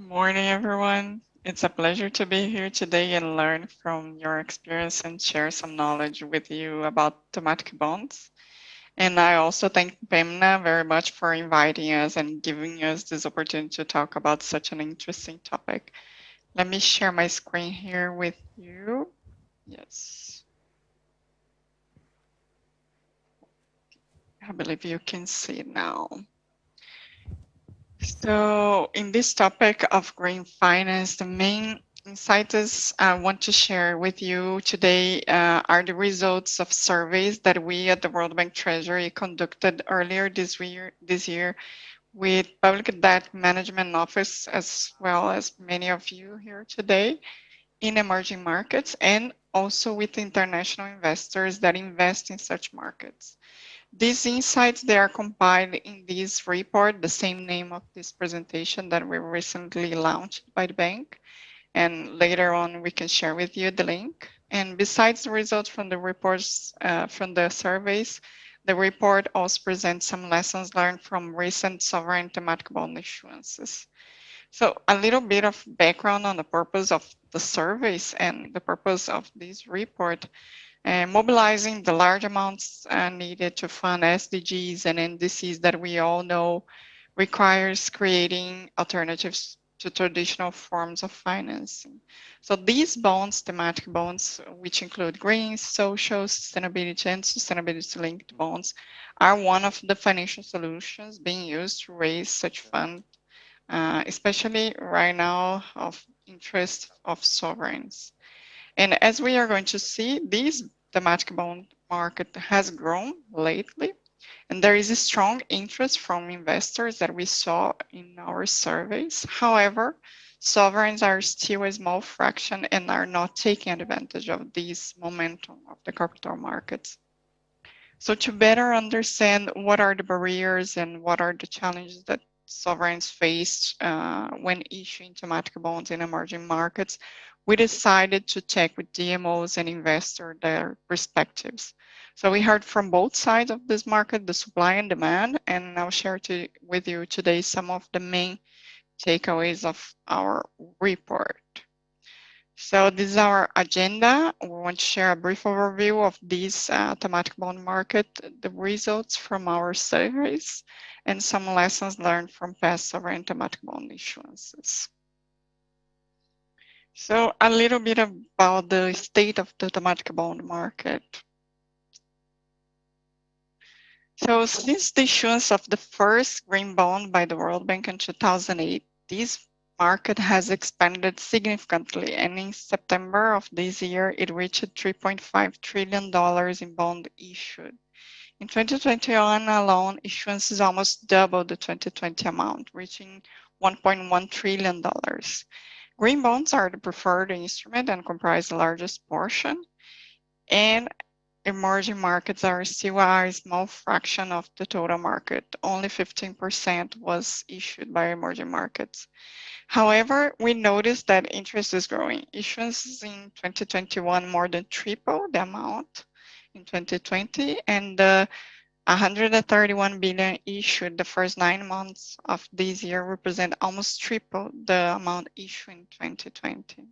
Morning, everyone. It's a pleasure to be here today and learn from your experience and share some knowledge with you about thematic bonds. And I also thank PEMNA very much for inviting us and giving us this opportunity to talk about such an interesting topic. Let me share my screen here with you. Yes, I believe you can see now. So in this topic of green finance, the main insights I want to share with you today are the results of surveys that we at the World Bank Treasury conducted earlier this year with Public Debt Management Office, as well as many of you here today in emerging markets, and also with international investors that invest in such markets. These insights, they are compiled in this report, the same name of this presentation that we recently launched by the bank. And later on, we can share with you the link. And besides the results from the reports, from the surveys, the report also presents some lessons learned from recent sovereign thematic bond issuances. So a little bit of background on the purpose of the surveys and the purpose of this report. Mobilizing the large amounts needed to fund SDGs and NDCs that we all know requires creating alternatives to traditional forms of financing. So these bonds, thematic bonds, which include green, social, sustainability, and sustainability-linked bonds, are one of the financial solutions being used to raise such funds, especially right now of interest of sovereigns. And as we are going to see, this thematic bond market has grown lately, and there is a strong interest from investors that we saw in our surveys. However, sovereigns are still a small fraction and are not taking advantage of this momentum of the capital markets. So to better understand what are the barriers and what are the challenges that sovereigns face when issuing thematic bonds in emerging markets, we decided to check with DMOs and investors their perspectives. So we heard from both sides of this market, the supply and demand, and I'll share with you today some of the main takeaways of our report. So this is our agenda. We want to share a brief overview of this thematic bond market, the results from our surveys, and some lessons learned from past sovereign thematic bond issuances. So a little bit about the state of the thematic bond market. So since the issuance of the first green bond by the World Bank in 2008, this market has expanded significantly, and in September of this year, it reached $3.5 trillion in bond issued. In 2021 alone, issuances almost doubled the 2020 amount, reaching $1.1 trillion. Green bonds are the preferred instrument and comprise the largest portion, and emerging markets are still a small fraction of the total market. Only 15% was issued by emerging markets. However, we noticed that interest is growing. Issuances in 2021 more than tripled the amount in 2020, and the 131 billion issued the first 9 months of this year represent almost triple the amount issued in 2020.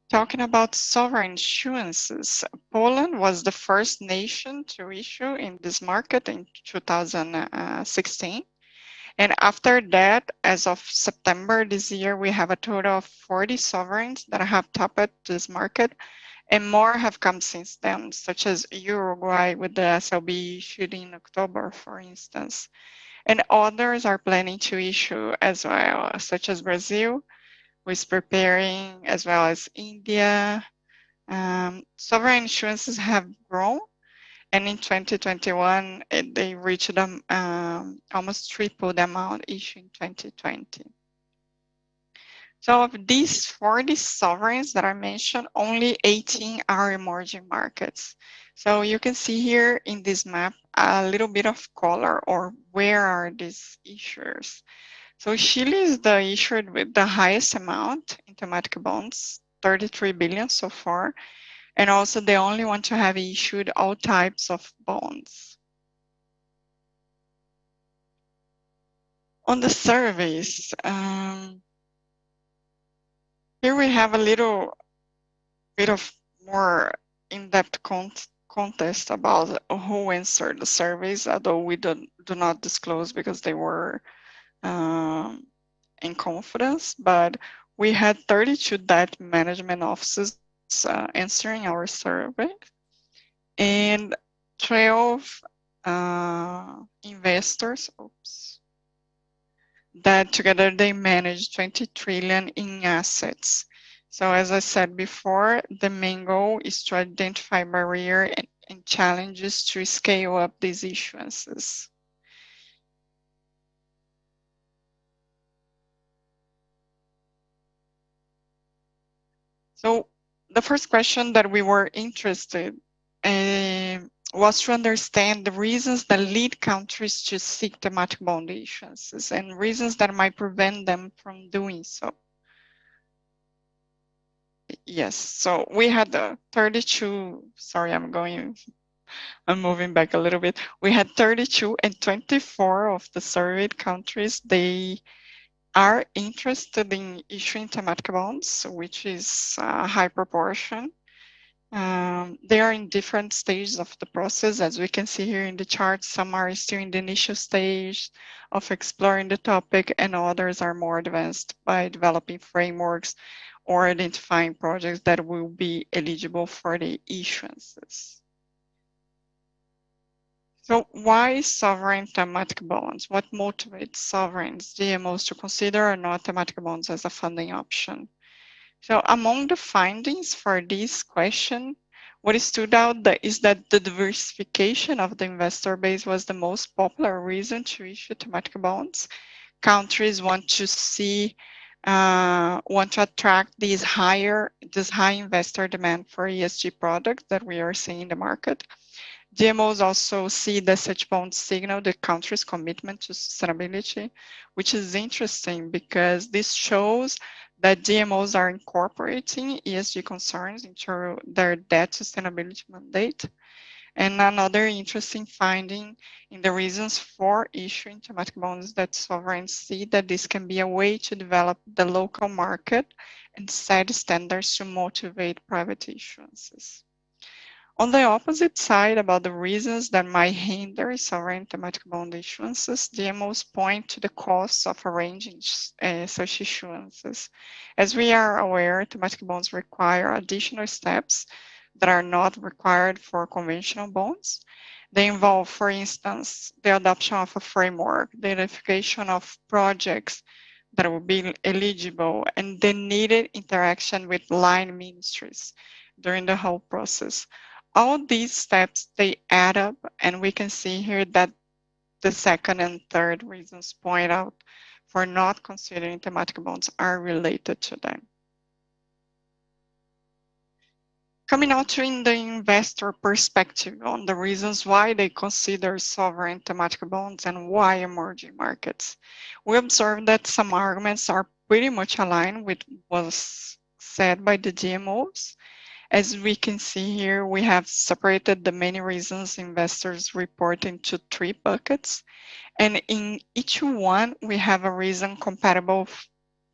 Talking about sovereign issuances, Poland was the first nation to issue in this market in 2016. And after that, as of September this year, we have a total of 40 sovereigns that have tapped this market, and more have come since then, such as Uruguay with the SLB issued in October, for instance. And others are planning to issue as well, such as Brazil, who is preparing, as well as India. Sovereign issuances have grown, and in 2021, they reached almost triple the amount issued in 2020. So of these 40 sovereigns that I mentioned, only 18 are emerging markets. So you can see here in this map a little bit of color, or where are these issuers. So Chile is the issuer with the highest amount in thematic bonds, 33 billion so far, and also the only one to have issued all types of bonds. On the surveys, here we have a little bit of more in-depth context about who answered the surveys, although we do not disclose because they were in confidence. But we had 32 debt management offices answering our survey, and 12 investors, that together they manage 20 trillion in assets. So as I said before, the main goal is to identify barriers and challenges to scale up these issuances. So the first question that we were interested was to understand the reasons that lead countries to seek thematic bond issuances and reasons that might prevent them from doing so. Yes, so we had 32, sorry, I'm moving back a little bit. We had 32 and 24 of the surveyed countries, they are interested in issuing thematic bonds, which is a high proportion. They are in different stages of the process. As we can see here in the chart, some are still in the initial stage of exploring the topic, and others are more advanced by developing frameworks or identifying projects that will be eligible for the issuances. So why sovereign thematic bonds? What motivates sovereigns, DMOs, to consider or not thematic bonds as a funding option? So among the findings for this question, what stood out is that the diversification of the investor base was the most popular reason to issue thematic bonds. Countries want to see, want to attract this high investor demand for ESG products that we are seeing in the market. DMOs also see that such bonds signal the country's commitment to sustainability, which is interesting because this shows that DMOs are incorporating ESG concerns into their debt sustainability mandate. And another interesting finding in the reasons for issuing thematic bonds is that sovereigns see that this can be a way to develop the local market and set standards to motivate private issuances. On the opposite side, about the reasons that might hinder sovereign thematic bond issuances, DMOs point to the costs of arranging such issuances. As we are aware, thematic bonds require additional steps that are not required for conventional bonds. They involve, for instance, the adoption of a framework, the identification of projects that will be eligible, and the needed interaction with line ministries during the whole process. All these steps, they add up, and we can see here that the second and third reasons point out for not considering thematic bonds are related to them. Coming out to in the investor perspective on the reasons why they consider sovereign thematic bonds and why emerging markets, we observe that some arguments are pretty much aligned with what was said by the DMOs. As we can see here, we have separated the many reasons investors report into 3 buckets. And in each one, we have a reason compatible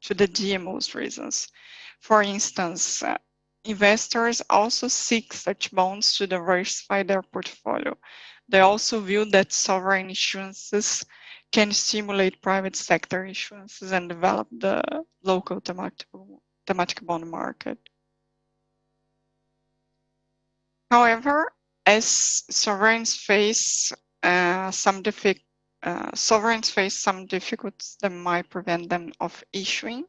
to the DMO's reasons. For instance, investors also seek such bonds to diversify their portfolio. They also view that sovereign issuances can stimulate private sector issuances and develop the local thematic bond market. However, as sovereigns face some difficulties that might prevent them of issuing,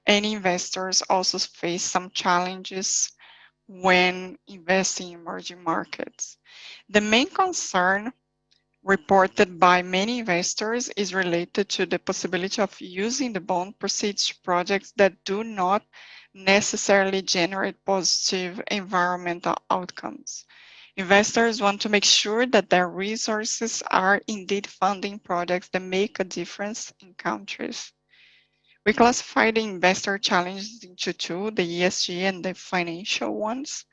and investors also face some challenges when investing in emerging markets. The main concern reported by many investors is related to the possibility of using the bond proceeds to projects that do not necessarily generate positive environmental outcomes. Investors want to make sure that their resources are indeed funding projects that make a difference in countries. We classify the investor challenges into 2, the ESG and the financial ones.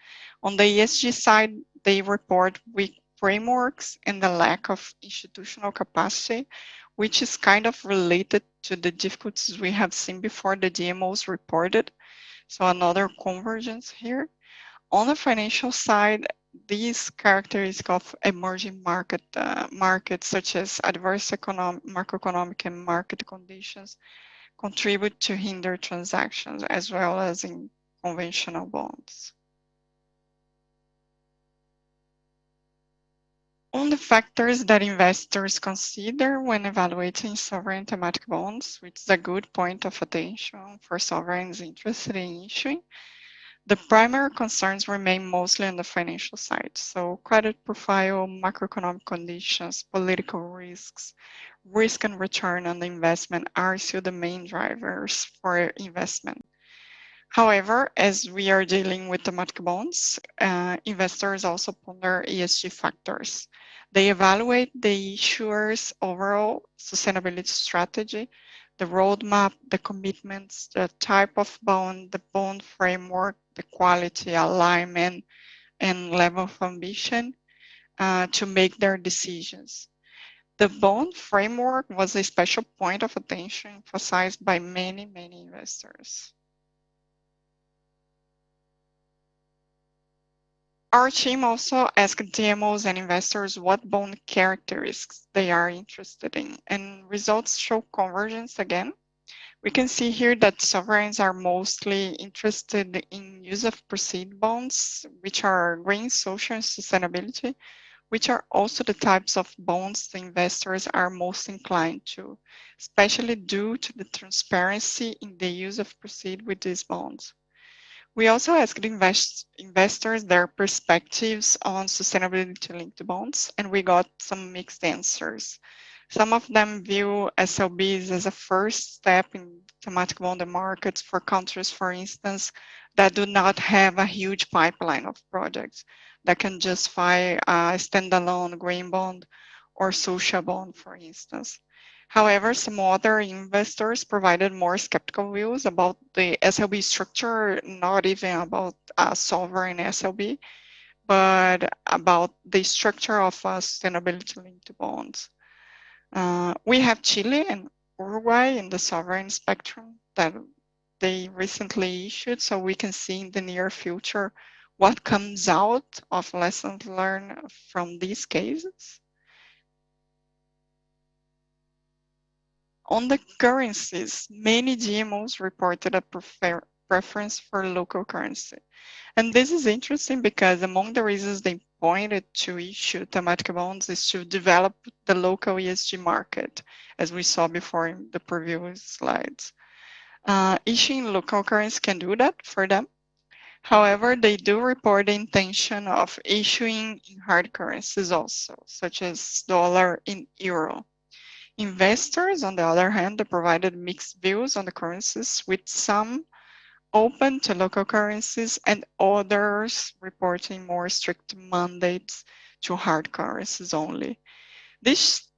On the ESG side, they report weak frameworks and the lack of institutional capacity, which is kind of related to the difficulties we have seen before the DMOs reported. So another convergence here. On the financial side, these characteristics of emerging markets such as adverse macroeconomic and market conditions contribute to hinder transactions as well as in conventional bonds. On the factors that investors consider when evaluating sovereign thematic bonds, which is a good point of attention for sovereigns interested in issuing, the primary concerns remain mostly on the financial side. So credit profile, macroeconomic conditions, political risks, risk and return on the investment are still the main drivers for investment. However, as we are dealing with thematic bonds, investors also ponder ESG factors. They evaluate the issuer's overall sustainability strategy, the roadmap, the commitments, the type of bond, the bond framework, the quality, alignment, and level of ambition to make their decisions. The bond framework was a special point of attention emphasized by many investors. Our team also asked DMOs and investors what bond characteristics they are interested in, and results show convergence again. We can see here that sovereigns are mostly interested in use of proceed bonds, which are green, social, and sustainability, which are also the types of bonds the investors are most inclined to, especially due to the transparency in the use of proceed with these bonds. We also asked investors their perspectives on sustainability-linked bonds, and we got some mixed answers. Some of them view SLBs as a first step in thematic bond markets for countries, for instance, that do not have a huge pipeline of projects that can justify a standalone green bond or social bond, for instance. However, some other investors provided more skeptical views about the SLB structure, not even about a sovereign SLB, but about the structure of sustainability-linked bonds. We have Chile and Uruguay in the sovereign spectrum that they recently issued, so we can see in the near future what comes out of lessons learned from these cases. On the currencies, many GMOs reported a preference for local currency. And this is interesting because among the reasons they pointed to issue thematic bonds is to develop the local ESG market, as we saw before in the previous slides. Issuing local currency can do that for them. However, they do report the intention of issuing in hard currencies also, such as dollar and euro. Investors, on the other hand, they provided mixed views on the currencies, with some open to local currencies and others reporting more strict mandates to hard currencies only. These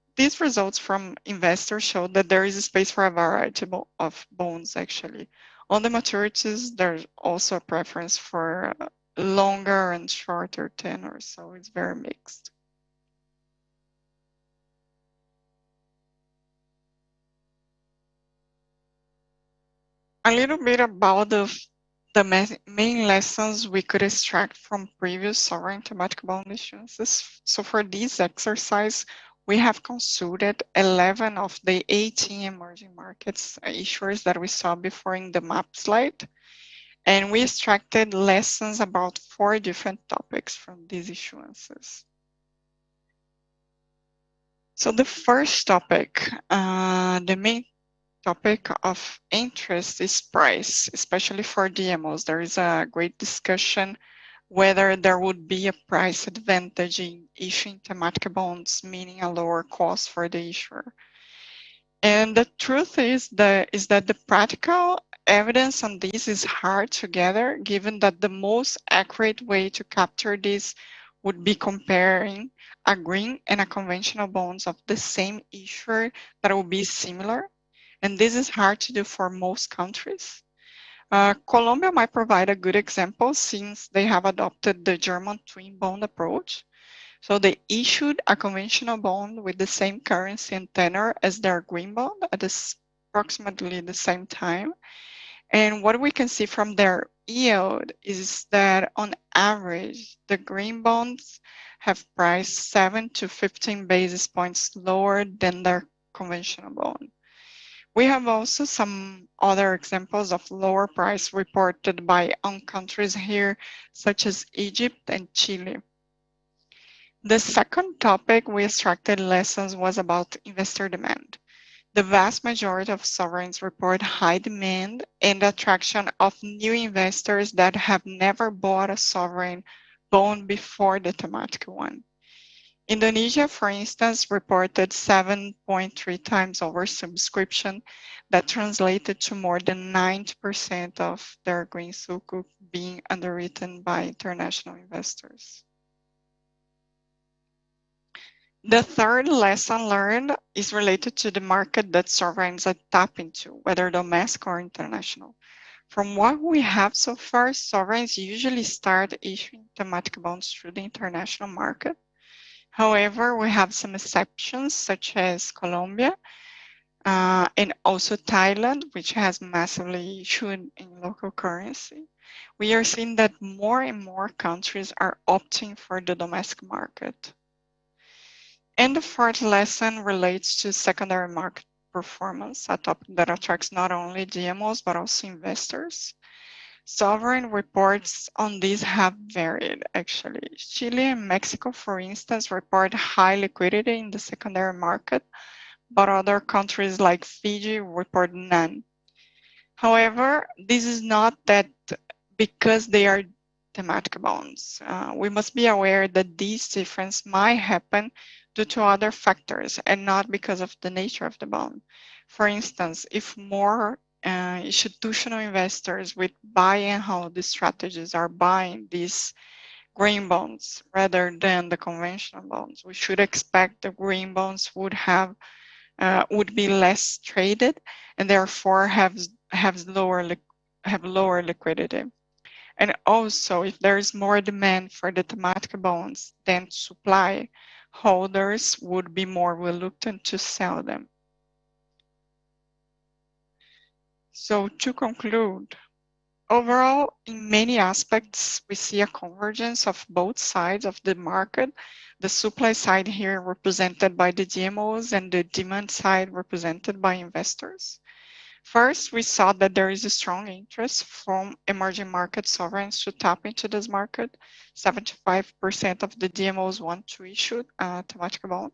results from investors show that there is a space for a variety of bonds, actually. On the maturities, there's also a preference for longer and shorter tenors, so it's very mixed. A little bit about the main lessons we could extract from previous sovereign thematic bond issuances. So for this exercise, we have consulted 11 of the 18 emerging markets issuers that we saw before in the map slide. And we extracted lessons about 4 different topics from these issuances. So the first topic, the main topic of interest is price, especially for DMOs. There is a great discussion whether there would be a price advantage in issuing thematic bonds, meaning a lower cost for the issuer. And the truth is that the practical evidence on this is hard to gather, given that the most accurate way to capture this would be comparing a green and a conventional bonds of the same issuer that will be similar. And this is hard to do for most countries. Colombia might provide a good example since they have adopted the German twin bond approach. So they issued a conventional bond with the same currency and tenor as their green bond at approximately the same time. And what we can see from their yield is that on average, the green bonds have priced 7 to 15 basis points lower than their conventional bond. We have also some other examples of lower price reported by own countries here, such as Egypt and Chile. The second topic we extracted lessons was about investor demand. The vast majority of sovereigns report high demand and attraction of new investors that have never bought a sovereign bond before the thematic one. Indonesia, for instance, reported 7.3 times oversubscription that translated to more than 90% of their green sukuk being underwritten by international investors. The third lesson learned is related to the market that sovereigns tap into, whether domestic or international. From what we have so far, sovereigns usually start issuing thematic bonds through the international market. However, we have some exceptions, such as Colombia and also Thailand, which has massively issued in local currency. We are seeing that more and more countries are opting for the domestic market. And the fourth lesson relates to secondary market performance, a topic that attracts not only GMOs but also investors. Sovereign reports on this have varied, actually. Chile and Mexico, for instance, report high liquidity in the secondary market, but other countries like Fiji report none. However, this is not that because they are thematic bonds. We must be aware that this difference might happen due to other factors and not because of the nature of the bond. For instance, if more institutional investors with buy and hold strategies are buying these green bonds rather than the conventional bonds, we should expect the green bonds would be less traded and therefore have lower liquidity. And also, if there is more demand for the thematic bonds than supply, holders would be more reluctant to sell them. So to conclude, overall, in many aspects, we see a convergence of both sides of the market. The supply side here represented by the GMOs and the demand side represented by investors. First, we saw that there is a strong interest from emerging market sovereigns to tap into this market. 75% of the DMOs want to issue a thematic bond.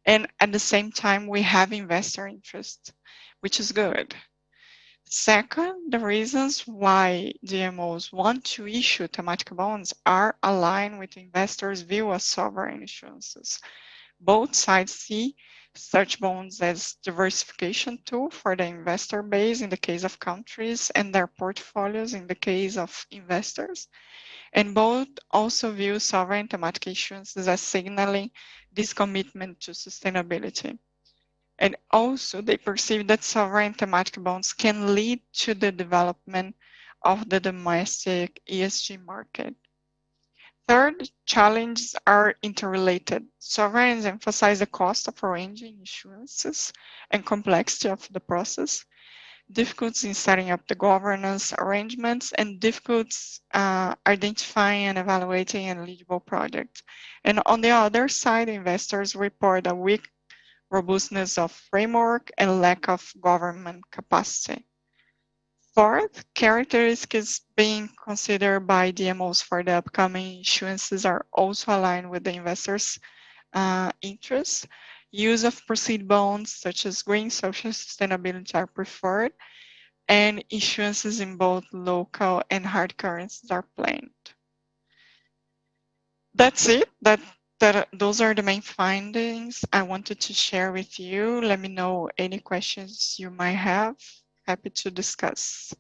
And at the same time, we have investor interest, which is good. Second, the reasons why DMOs want to issue thematic bonds are aligned with investors' view of sovereign issuances. Both sides see such bonds as diversification tool for the investor base in the case of countries and their portfolios in the case of investors. And both also view sovereign thematic issuances as signaling this commitment to sustainability. And also they perceive that sovereign thematic bonds can lead to the development of the domestic ESG market. Third, challenges are interrelated. Sovereigns emphasize the cost of arranging issuances and complexity of the process, difficulties in setting up the governance arrangements, and difficulties identifying and evaluating an eligible project. And on the other side, investors report a weak robustness of framework and lack of government capacity. Fourth, characteristics being considered by DMOs for the upcoming issuances are also aligned with the investors' interests. Use of proceed bonds such as green, social, sustainability are preferred, and issuances in both local and hard currencies are planned. That's it. Those are the main findings I wanted to share with you. Let me know any questions you might have. Happy to discuss.